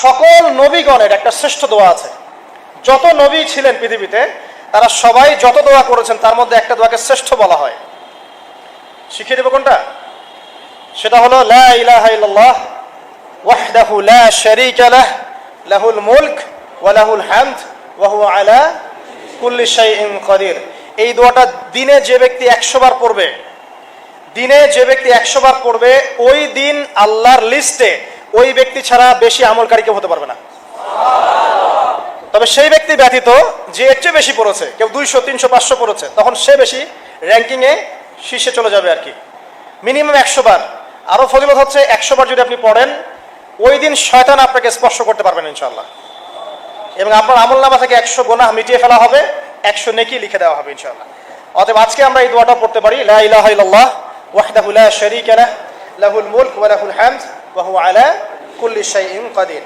সকল নবীগণের একটা শ্রেষ্ঠ দোয়া আছে। যত নবী ছিলেন পৃথিবীতে তারা সবাই যত দোয়া করেছেন তার মধ্যে একটা দোয়াকে শ্রেষ্ঠ বলা হয়। শিখিয়ে দেব কোনটা? সেটা হলো লা ইলাহা ইল্লাল্লাহ ওয়াহদাহু লা শারীকা লাহ লাহুল মুলক ওয়া লাহুল হামদ ওয়া হুয়া আলা কুল্লি শাইইন কাদির। এই দোয়াটা দিনে যে ব্যক্তি 100 বার পড়বে, ওই দিন আল্লাহর লিস্টে ওই ব্যক্তি ছাড়া বেশি আমলকারী কেউ হতে পারবে না। তবে সেই ব্যক্তি ব্যতীত যে এর চেয়ে বেশি পড়েছে, কেউ 200 300 500 পড়েছে, তখন সে বেশি র্যাঙ্কিংয়ে শীর্ষে চলে যাবে আর কি। মিনিমাম 100 বার। আরও ফজিলত হচ্ছে 100 বার যদি আপনি পড়েন ওই দিন শয়তান আপনাকে স্পর্শ করতে পারবেন ইনশাআল্লাহ, এবং আপনার আমলনামা থেকে 100 গুনাহ মিটিয়ে ফেলা হবে, 100 নেকি লিখে দেওয়া হবে ইনশাআল্লাহ। অতএব আজকে আমরা এই দোয়াটা পড়তে পারি, লা ইলাহা ইল্লাল্লাহ ওয়াহদাহু লা শারীকা লাহ লাহুল মুলক ওয়া লাহুল হামদ ওয়া হুয়া আলা কুল্লি শাইইন কাদির।